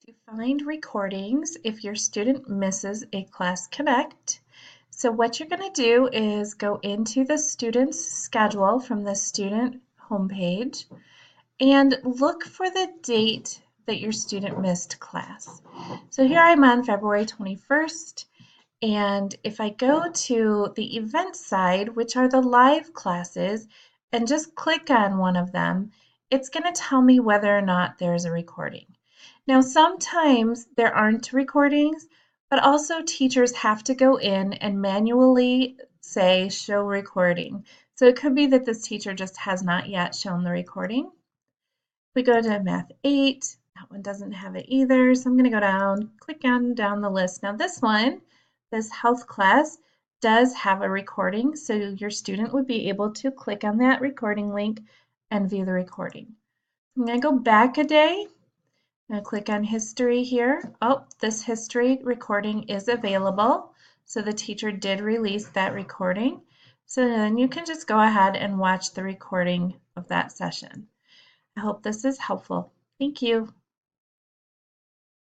To find recordings if your student misses a class connect. So what you're going to do is go into the student's schedule from the student homepage and look for the date that your student missed class. So here I'm on February 21st, and if I go to the event side, which are the live classes, and just click on one of them, it's going to tell me whether or not there's a recording. Now, sometimes there aren't recordings, but also teachers have to go in and manually say show recording. So it could be that this teacher just has not yet shown the recording. We go to Math 8, that one doesn't have it either. So I'm going to go down, click on down the list. Now this one, this health class, does have a recording. So your student would be able to click on that recording link and view the recording. I'm going to go back a day. I'm going to click on history here. Oh, this history recording is available. So the teacher did release that recording. So then you can just go ahead and watch the recording of that session. I hope this is helpful. Thank you.